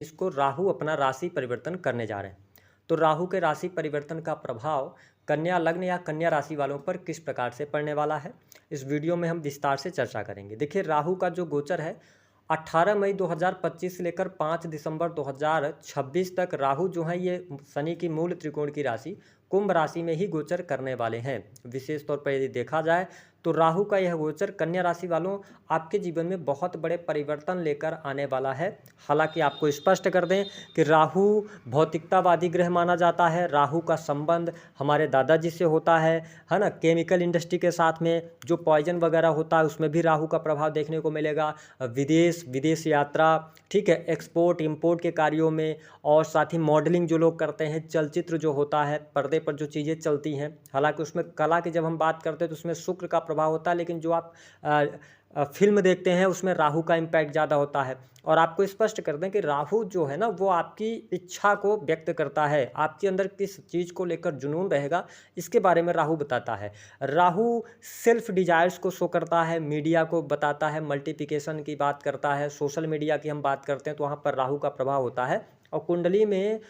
इसको राहु अपना राशि परिवर्तन करने जा रहे हैं। तो राहु के राशि परिवर्तन का प्रभाव कन्या लग्न या कन्या राशि वालों पर किस प्रकार से पड़ने वाला है, इस वीडियो में हम विस्तार से चर्चा करेंगे। देखिए, राहु का जो गोचर है 18 मई 2025 से लेकर 5 दिसंबर 2026 तक राहु जो है ये शनि की मूल त्रिकोण की राशि कुंभ राशि में ही गोचर करने वाले हैं। विशेष तौर पर यदि देखा जाए तो राहु का यह गोचर कन्या राशि वालों आपके जीवन में बहुत बड़े परिवर्तन लेकर आने वाला है। हालांकि आपको स्पष्ट कर दें कि राहु भौतिकतावादी ग्रह माना जाता है। राहु का संबंध हमारे दादाजी से होता है ना। केमिकल इंडस्ट्री के साथ में जो पॉइजन वगैरह होता है उसमें भी राहु का प्रभाव देखने को मिलेगा। विदेश यात्रा, ठीक है, एक्सपोर्ट इंपोर्ट के कार्यों में, और साथ ही मॉडलिंग जो लोग करते हैं, चलचित्र जो होता है, पर्दे पर जो चीज़ें चलती हैं, हालांकि उसमें कला की जब हम बात करते हैं तो उसमें शुक्र का प्रभाव होता है, लेकिन जो आप फिल्म देखते हैं उसमें राहु का इम्पैक्ट ज़्यादा होता है। और आपको स्पष्ट कर दें कि राहु जो है ना वो आपकी इच्छा को व्यक्त करता है, आपके अंदर किस चीज़ को लेकर जुनून रहेगा इसके बारे में राहु बताता है। राहु सेल्फ डिजायर्स को शो करता है, मीडिया को बताता है, मल्टीप्लिकेशन की बात करता है, सोशल मीडिया की हम बात करते हैं तो वहाँ पर राहु का प्रभाव होता है। और कुंडली में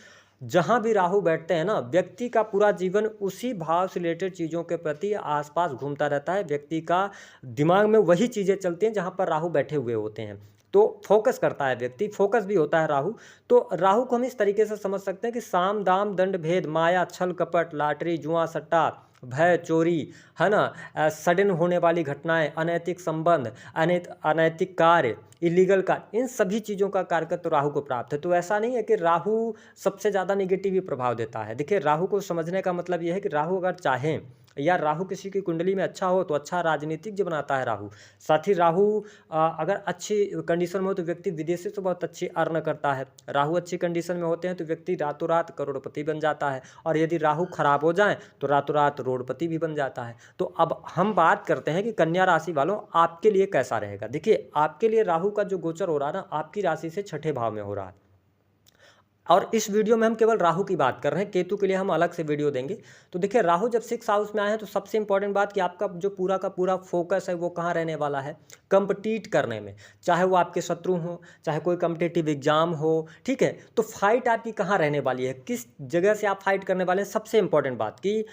जहाँ भी राहु बैठते हैं ना, व्यक्ति का पूरा जीवन उसी भाव से रिलेटेड चीज़ों के प्रति आसपास घूमता रहता है। व्यक्ति का दिमाग में वही चीज़ें चलती हैं जहाँ पर राहु बैठे हुए होते हैं, तो फोकस करता है व्यक्ति, फोकस भी होता है राहु। तो राहु को हम इस तरीके से समझ सकते हैं कि साम दाम दंड भेद, माया छल कपट, लॉटरी जुआ सट्टा, भय चोरी, है ना, सडन होने वाली घटनाएं, अनैतिक संबंध, अनैतिक कार्य, इलीगल कार्य, इन सभी चीज़ों का कारकत्व तो राहु को प्राप्त है। तो ऐसा नहीं है कि राहु सबसे ज़्यादा निगेटिव ही प्रभाव देता है। देखिए, राहु को समझने का मतलब यह है कि राहु अगर चाहें या राहु किसी की कुंडली में अच्छा हो तो अच्छा राजनीतिज्ञ बनाता है राहु। साथ ही राहु अगर अच्छी कंडीशन में हो तो व्यक्ति विदेशी से बहुत अच्छी अर्न करता है। राहु अच्छी कंडीशन में होते हैं तो व्यक्ति रातों रात करोड़पति बन जाता है, और यदि राहु खराब हो जाए तो रातों रात रोडपति भी बन जाता है। तो अब हम बात करते हैं कि कन्या राशि वालों आपके लिए कैसा रहेगा। देखिए, आपके लिए राहु का जो गोचर हो रहा है ना, आपकी राशि से छठे भाव में हो रहा है। और इस वीडियो में हम केवल राहु की बात कर रहे हैं, केतु के लिए हम अलग से वीडियो देंगे। तो देखिए, राहु जब 6 हाउस में आए हैं तो सबसे इंपॉर्टेंट बात कि आपका जो पूरा का पूरा फोकस है वो कहाँ रहने वाला है, कंपटीट करने में। चाहे वो आपके शत्रु हों, चाहे कोई कम्पिटेटिव एग्जाम हो, ठीक है, तो फाइट आपकी कहाँ रहने वाली है, किस जगह से आप फाइट करने वाले हैं। सबसे इंपॉर्टेंट बात कि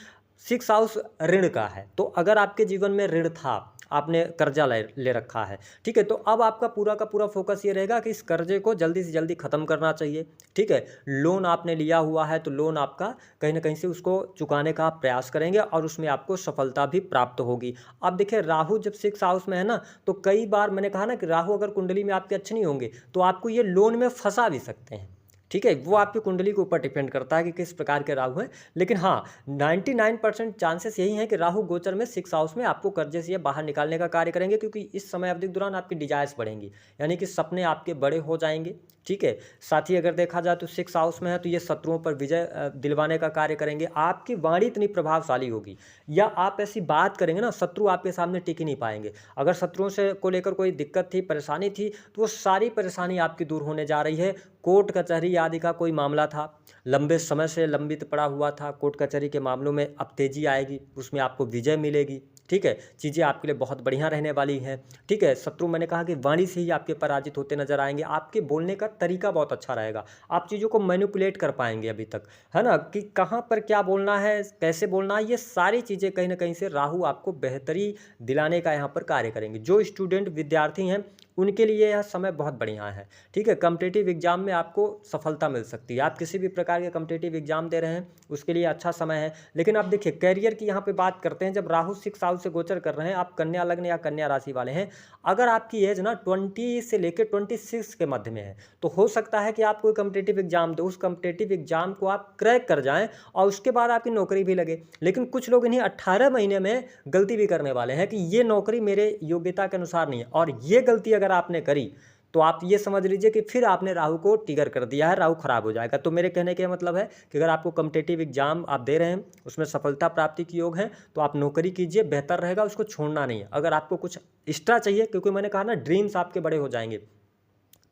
6 हाउस ऋण का है, तो अगर आपके जीवन में ऋण था, आपने कर्जा ले रखा है, ठीक है, तो अब आपका पूरा का पूरा फोकस ये रहेगा कि इस कर्जे को जल्दी से जल्दी ख़त्म करना चाहिए। ठीक है, लोन आपने लिया हुआ है तो लोन आपका कहीं ना कहीं से उसको चुकाने का आप प्रयास करेंगे और उसमें आपको सफलता भी प्राप्त होगी। अब देखिए, राहु जब 6 हाउस में है ना, तो कई बार मैंने कहा ना कि राहु अगर कुंडली में आपके अच्छे नहीं होंगे तो आपको ये लोन में फंसा भी सकते हैं। ठीक है, वो आपकी कुंडली के ऊपर डिपेंड करता है कि किस प्रकार के राहु हैं। लेकिन हाँ, 99% चांसेस यही हैं कि राहु गोचर में 6 हाउस में आपको कर्जे से बाहर निकालने का कार्य करेंगे, क्योंकि इस समय अवधि के दौरान आपकी डिजायर्स बढ़ेंगी, यानी कि सपने आपके बड़े हो जाएंगे। ठीक है, साथ ही अगर देखा जाए तो 6 हाउस में है तो ये शत्रुओं पर विजय दिलवाने का कार्य करेंगे। आपकी वाणी इतनी प्रभावशाली होगी, या आप ऐसी बात करेंगे ना, शत्रु आपके सामने टिक ही नहीं पाएंगे। अगर शत्रुओं से को लेकर कोई दिक्कत थी, परेशानी थी, तो वो सारी परेशानी आपकी दूर होने जा रही है। कोर्ट कचहरी आदि का कोई मामला था, लंबे समय से लंबित पड़ा हुआ था, कोर्ट कचहरी के मामलों में अब तेजी आएगी, उसमें आपको विजय मिलेगी। ठीक है, चीज़ें आपके लिए बहुत बढ़िया रहने वाली हैं। ठीक है, शत्रु मैंने कहा कि वाणी से ही आपके पराजित होते नजर आएंगे। आपके बोलने का तरीका बहुत अच्छा रहेगा, आप चीज़ों को मैनिपुलेट कर पाएंगे अभी तक, है ना, कि कहाँ पर क्या बोलना है, कैसे बोलना है, ये सारी चीज़ें कहीं ना कहीं से राहु आपको बेहतरी दिलाने का यहाँ पर कार्य करेंगे। जो स्टूडेंट विद्यार्थी हैं उनके लिए यह समय बहुत बढ़िया है। ठीक है, कम्पिटेटिव एग्जाम में आपको सफलता मिल सकती है। आप किसी भी प्रकार के कम्पिटेटिव एग्जाम दे रहे हैं उसके लिए अच्छा समय है। लेकिन आप देखिए, कैरियर की यहाँ पे बात करते हैं, जब राहु 6 हाउस से गोचर कर रहे हैं, आप कन्या लग्न या कन्या राशि वाले हैं, अगर आपकी एज ना 20 से लेकर 26 के मध्य में है तो हो सकता है कि आप कोई कम्पिटेटिव एग्जाम दो, उस कम्पिटेटिव एग्जाम को आप क्रैक कर जाएं और उसके बाद आपकी नौकरी भी लगे। लेकिन कुछ लोग इन्हीं 18 महीने में गलती भी करने वाले हैं कि ये नौकरी मेरे योग्यता के अनुसार नहीं है, और ये गलती अगर आपने करी तो आप ये समझ लीजिए कि फिर आपने राहु को ट्रिगर कर दिया है, राहु खराब हो जाएगा। तो मेरे कहने का मतलब है कि अगर आपको कम्पिटेटिव एग्जाम आप दे रहे हैं, उसमें सफलता प्राप्ति की योग है, तो आप नौकरी कीजिए, बेहतर रहेगा, उसको छोड़ना नहीं है। अगर आपको कुछ एक्स्ट्रा चाहिए, क्योंकि मैंने कहा ना ड्रीम्स आपके बड़े हो जाएंगे,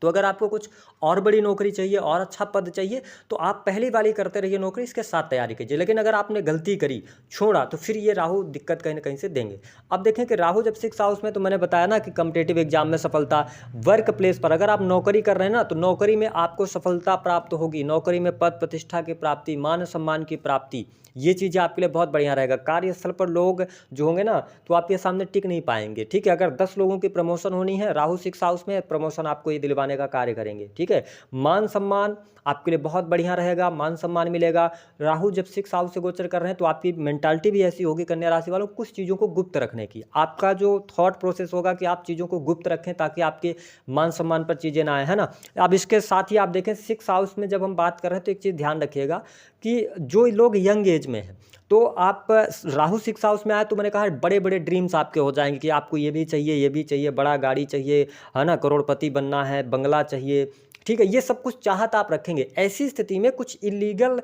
तो अगर आपको कुछ और बड़ी नौकरी चाहिए और अच्छा पद चाहिए तो आप पहली वाली करते रहिए नौकरी, इसके साथ तैयारी कीजिए। लेकिन अगर आपने गलती करी, छोड़ा, तो फिर ये राहु दिक्कत कहीं ना कहीं से देंगे। अब देखें कि राहु जब 6th हाउस में, तो मैंने बताया ना कि कम्पिटेटिव एग्जाम में सफलता, वर्क प्लेस पर अगर आप नौकरी कर रहे हैं ना तो नौकरी में आपको सफलता प्राप्त होगी, नौकरी में पद प्रतिष्ठा की प्राप्ति, मान सम्मान की प्राप्ति, ये चीज़ें आपके लिए बहुत बढ़िया रहेगा। कार्यस्थल पर लोग जो होंगे ना तो आपके सामने टिक नहीं पाएंगे, ठीक है। अगर 10 लोगों की प्रमोशन होनी है, राहु 6th हाउस में, प्रमोशन आपको ये दिलवाने का कार्य करेंगे, ठीक है। मान सम्मान आपके लिए बहुत बढ़िया रहेगा, मान सम्मान मिलेगा। राहु जब 6th हाउस से गोचर कर रहे हैं तो आपकी मेंटालिटी भी ऐसी होगी कन्या राशि वालों, कुछ चीज़ों को गुप्त रखने की। आपका जो थॉट प्रोसेस होगा कि आप चीज़ों को गुप्त रखें ताकि आपके मान सम्मान पर चीज़ें ना आए, है ना। अब इसके साथ ही आप देखें 6th हाउस में जब हम बात कर रहे हैं तो एक चीज़ ध्यान रखिएगा कि जो लोग यंग एज में हैं, तो आप राहु 6th हाउस में आए तो मैंने कहा बड़े बड़े ड्रीम्स आपके हो जाएंगे कि आपको ये भी चाहिए, ये भी चाहिए, बड़ा गाड़ी चाहिए, है ना, करोड़पति बनना है, बंगला चाहिए, ठीक है। ये सब कुछ चाहत आप रखेंगे। ऐसी स्थिति में कुछ इलीगल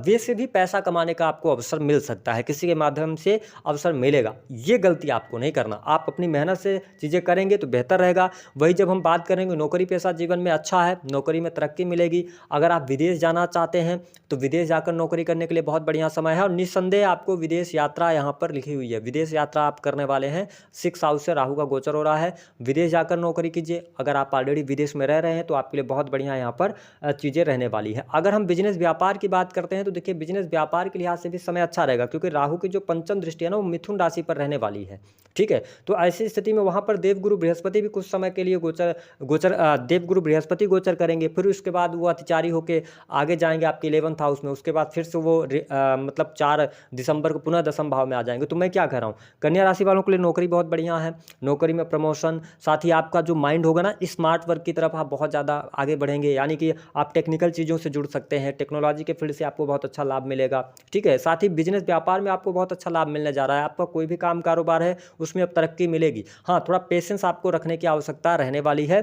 वे से भी पैसा कमाने का आपको अवसर मिल सकता है, किसी के माध्यम से अवसर मिलेगा। ये गलती आपको नहीं करना, आप अपनी मेहनत से चीज़ें करेंगे तो बेहतर रहेगा। वही जब हम बात करेंगे नौकरी पेशा जीवन में अच्छा है, नौकरी में तरक्की मिलेगी। अगर आप विदेश जाना चाहते हैं तो विदेश जाकर नौकरी करने के लिए बहुत बढ़िया समय है, और निस्संदेह आपको विदेश यात्रा यहाँ पर लिखी हुई है, विदेश यात्रा आप करने वाले हैं। 6th हाउस से राहु का गोचर हो रहा है, विदेश जाकर नौकरी कीजिए। अगर आप ऑलरेडी विदेश में रह रहे हैं तो आपके लिए बहुत बढ़िया यहाँ पर चीज़ें रहने वाली है। अगर हम बिजनेस व्यापार की बात करते हैं तो देखिए बिजनेस व्यापार के लिहाज से भी समय अच्छा रहेगा, क्योंकि राहु की जो पंचम दृष्टि है ना वो मिथुन राशि पर रहने वाली है, ठीक है। तो ऐसी स्थिति में वहाँ पर देवगुरु बृहस्पति भी कुछ समय के लिए देवगुरु बृहस्पति गोचर करेंगे, फिर उसके बाद वो अतिचारी होकर आगे जाएंगे आपके 11th हाउस में, उसके बाद फिर से वो मतलब 4 दिसंबर को पुनः 10th भाव में आ जाएंगे। तो मैं क्या कह रहा हूँ, कन्या राशि वालों के लिए नौकरी बहुत बढ़िया है, नौकरी में प्रमोशन, साथ ही आपका जो माइंड होगा ना स्मार्ट वर्क की तरफ आप बहुत ज़्यादा आगे बढ़ेंगे, यानी कि आप टेक्निकल चीज़ों से जुड़ सकते हैं, टेक्नोलॉजी के फील्ड से आपको बहुत अच्छा लाभ मिलेगा, ठीक है। साथ ही बिजनेस व्यापार में आपको बहुत अच्छा लाभ मिलने जा रहा है, आपका कोई भी काम कारोबार है उसमें अब तरक्की मिलेगी। हाँ, थोड़ा पेशेंस आपको रखने की आवश्यकता रहने वाली है।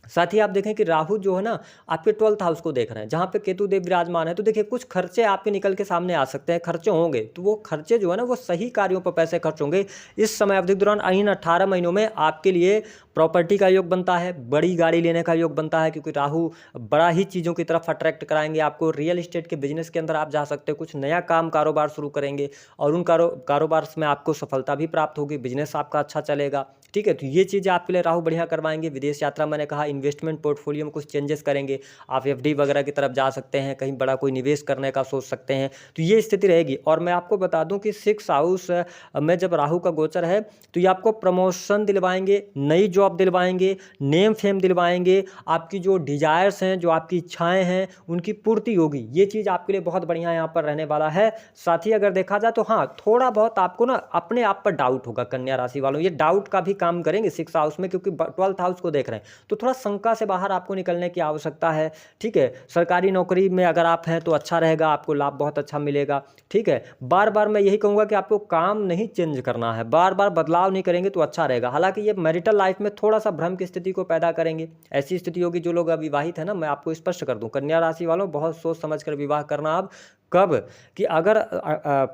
साथ ही आप देखें कि राहु जो है ना आपके 12th हाउस को देख रहे हैं, जहाँ पे केतु देव विराजमान है, तो देखिए कुछ खर्चे आपके निकल के सामने आ सकते हैं, खर्चे होंगे, तो वो खर्चे जो है ना वो सही कार्यों पर पैसे खर्च होंगे। इस समय अवधि के दौरान इन 18 महीनों में आपके लिए प्रॉपर्टी का योग बनता है, बड़ी गाड़ी लेने का योग बनता है, क्योंकि राहु बड़ा ही चीज़ों की तरफ अट्रैक्ट कराएंगे आपको। रियल इस्टेट के बिजनेस के अंदर आप जा सकते हैं, कुछ नया काम कारोबार शुरू करेंगे और उन कारोबार में आपको सफलता भी प्राप्त होगी, बिजनेस आपका अच्छा चलेगा, ठीक है। तो ये चीज़ें आपके लिए राहु बढ़िया करवाएंगे। विदेश यात्रा मैंने कहा, इन्वेस्टमेंट पोर्टफोलियो में कुछ चेंजेस करेंगे, आप एफडी वगैरह की तरफ जा सकते हैं, कहीं बड़ा कोई निवेश करने का सोच सकते हैं, तो ये स्थिति रहेगी। और मैं आपको बता दूं कि 6th हाउस में जब राहु का गोचर है तो ये आपको प्रमोशन दिलवाएंगे, नई जॉब दिलवाएंगे, नेम फेम दिलवाएंगे, आपकी जो डिजायर्स हैं, जो आपकी इच्छाएं हैं उनकी पूर्ति होगी। ये चीज़ आपके लिए बहुत बढ़िया यहाँ पर रहने वाला है। साथ ही अगर देखा जाए तो हाँ, थोड़ा बहुत आपको ना अपने आप पर डाउट होगा कन्या राशि वालों, ये डाउट का भी काम करेंगे 6th हाउस में, क्योंकि 12th हाउस को देख रहे हैं, तो थोड़ा शंका से बाहर आपको निकलने की आवश्यकता है, ठीक है। सरकारी नौकरी में अगर आप हैं तो अच्छा रहेगा, आपको लाभ बहुत अच्छा मिलेगा, ठीक है। बार बार मैं यही कहूँगा कि आपको काम नहीं चेंज करना है, बार बार बदलाव नहीं करेंगे तो अच्छा रहेगा। हालांकि ये मैरिटल लाइफ में थोड़ा सा भ्रम की स्थिति को पैदा करेंगे, ऐसी स्थिति होगी जो लोग अविवाहित है ना, मैं आपको स्पष्ट कर दूं कन्या राशि वालों, बहुत सोच समझ कर विवाह करना। अब कब कि अगर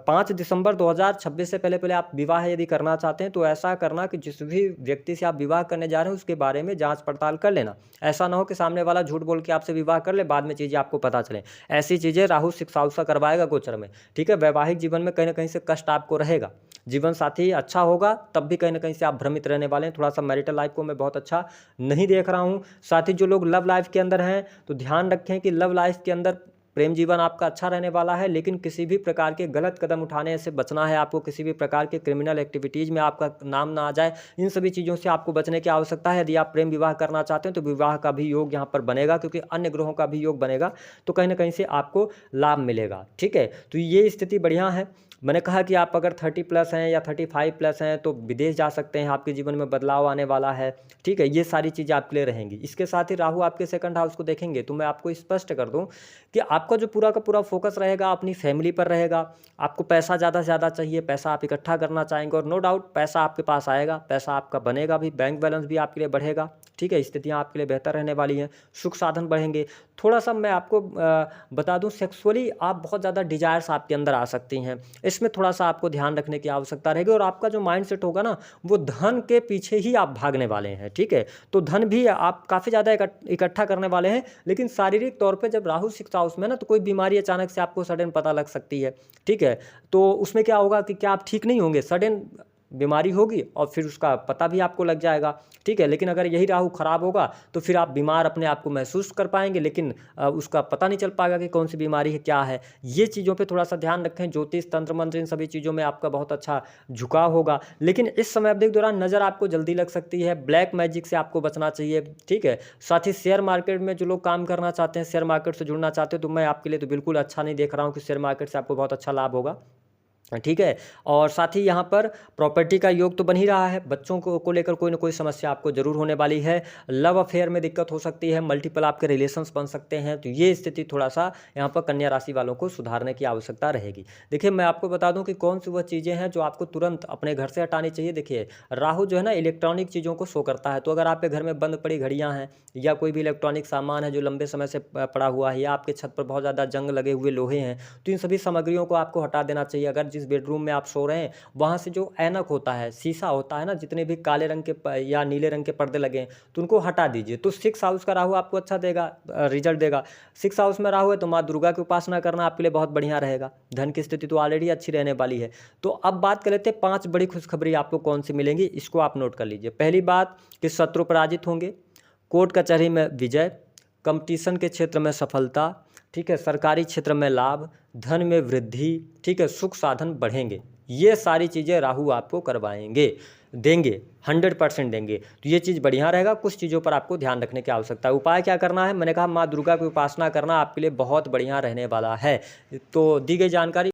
5 दिसंबर 2026 से पहले आप विवाह यदि करना चाहते हैं तो ऐसा करना कि जिस भी व्यक्ति से आप विवाह करने जा रहे हैं उसके बारे में जांच पड़ताल कर लेना। ऐसा ना हो कि सामने वाला झूठ बोल के आपसे विवाह कर ले, बाद में चीज़ें आपको पता चलें। ऐसी चीज़ें राहु 6th हाउस का करवाएगा गोचर में, ठीक है। वैवाहिक जीवन में कहीं ना कहीं से कष्ट आपको रहेगा, जीवन साथी अच्छा होगा तब भी कहीं ना कहीं से आप भ्रमित रहने वाले हैं। थोड़ा सा मैरिटल लाइफ को मैं बहुत अच्छा नहीं देख रहा हूँ। साथ ही जो लोग लव लाइफ के अंदर हैं तो ध्यान रखें कि लव लाइफ के अंदर प्रेम जीवन आपका अच्छा रहने वाला है, लेकिन किसी भी प्रकार के गलत कदम उठाने से बचना है आपको, किसी भी प्रकार के क्रिमिनल एक्टिविटीज़ में आपका नाम ना आ जाए, इन सभी चीज़ों से आपको बचने की आवश्यकता है। यदि आप प्रेम विवाह करना चाहते हैं तो विवाह का भी योग यहाँ पर बनेगा, क्योंकि अन्य ग्रहों का भी योग बनेगा, तो कहीं ना कहीं से आपको लाभ मिलेगा, ठीक है। तो ये स्थिति बढ़िया है। मैंने कहा कि आप अगर 30+ हैं या 35+ हैं तो विदेश जा सकते हैं, आपके जीवन में बदलाव आने वाला है, ठीक है। ये सारी चीज़ें आपके लिए रहेंगी। इसके साथ ही राहु आपके 2nd हाउस को देखेंगे तो मैं आपको स्पष्ट कर दूं कि आपका जो पूरा का पूरा फोकस रहेगा अपनी फैमिली पर रहेगा। आपको पैसा ज़्यादा से ज़्यादा चाहिए, पैसा आप इकट्ठा करना चाहेंगे और नो डाउट पैसा आपके पास आएगा, पैसा आपका बनेगा भी, बैंक बैलेंस भी आपके लिए बढ़ेगा, ठीक है। स्थितियाँ आपके लिए बेहतर रहने वाली हैं, सुख साधन बढ़ेंगे। थोड़ा सा मैं आपको बता दूं, सेक्सुअली आप बहुत ज़्यादा डिजायर्स आपके अंदर आ सकती हैं। इसमें थोड़ा सा आपको ध्यान रखने की आवश्यकता रहेगी। और आपका जो माइंड सेट होगा ना, वो धन के पीछे ही आप भागने वाले हैं, ठीक है। तो धन भी आप काफ़ी ज़्यादा इकट्ठा करने वाले हैं, लेकिन शारीरिक तौर पे जब राहु 6th हाउस में ना, तो कोई बीमारी अचानक से आपको सडन पता लग सकती है, ठीक है। तो उसमें क्या होगा कि क्या आप ठीक नहीं होंगे, सडन बीमारी होगी और फिर उसका पता भी आपको लग जाएगा, ठीक है। लेकिन अगर यही राहु खराब होगा तो फिर आप बीमार अपने आप को महसूस कर पाएंगे, लेकिन उसका पता नहीं चल पाएगा कि कौन सी बीमारी है, क्या है। ये चीज़ों पे थोड़ा सा ध्यान रखें। ज्योतिष, तंत्र मंत्र, इन सभी चीज़ों में आपका बहुत अच्छा झुकाव होगा, लेकिन इस समय अवधि के दौरान नज़र आपको जल्दी लग सकती है। ब्लैक मैजिक से आपको बचना चाहिए, ठीक है। साथ ही शेयर मार्केट में जो लोग काम करना चाहते हैं, शेयर मार्केट से जुड़ना चाहते हैं, तो मैं आपके लिए तो बिल्कुल अच्छा नहीं देख रहा हूँ कि शेयर मार्केट से आपको बहुत अच्छा लाभ होगा, ठीक है। और साथ ही यहाँ पर प्रॉपर्टी का योग तो बन ही रहा है। बच्चों को लेकर कोई ना कोई समस्या आपको जरूर होने वाली है। लव अफेयर में दिक्कत हो सकती है, मल्टीपल आपके रिलेशंस बन सकते हैं। तो ये स्थिति थोड़ा सा यहाँ पर कन्या राशि वालों को सुधारने की आवश्यकता रहेगी। देखिए, मैं आपको बता दूं कि कौन सी वह चीज़ें हैं जो आपको तुरंत अपने घर से हटानी चाहिए। देखिए, राहु जो है ना, इलेक्ट्रॉनिक चीज़ों को शो करता है। तो अगर आपके घर में बंद पड़ी घड़ियाँ हैं या कोई भी इलेक्ट्रॉनिक सामान है जो लंबे समय से पड़ा हुआ है, या आपके छत पर बहुत ज़्यादा जंग लगे हुए लोहे हैं, तो इन सभी सामग्रियों को आपको हटा देना चाहिए। अगर जिस बेडरूम में आप सो रहे हैं, वहाँ से जो ऐनक होता है, शीशा होता है ना, जितने भी काले रंग के या नीले रंग के पर्दे लगे हैं, तो उनको हटा दीजिए। तो 6th हाउस का राहु आपको अच्छा देगा, रिजल्ट देगा। 6th हाउस में राहु है तो माँ दुर्गा की उपासना करना आपके लिए बहुत बढ़िया रहेगा। धन की स्थिति तो ऑलरेडी अच्छी रहने वाली है। तो अब बात कर लेते हैं 5 बड़ी खुशखबरी आपको कौन सी मिलेंगी, इसको आप नोट कर लीजिए। पहली बात कि शत्रु पराजित होंगे, कोर्ट कचहरी में विजय, कंपटीशन के क्षेत्र में सफलता, ठीक है, सरकारी क्षेत्र में लाभ, धन में वृद्धि, ठीक है, सुख साधन बढ़ेंगे। ये सारी चीज़ें राहु आपको करवाएंगे, देंगे, 100% देंगे। तो ये चीज़ बढ़िया रहेगा। कुछ चीज़ों पर आपको ध्यान रखने की आवश्यकता है। उपाय क्या करना है, मैंने कहा माँ दुर्गा की उपासना करना आपके लिए बहुत बढ़िया रहने वाला है। तो दी गई जानकारी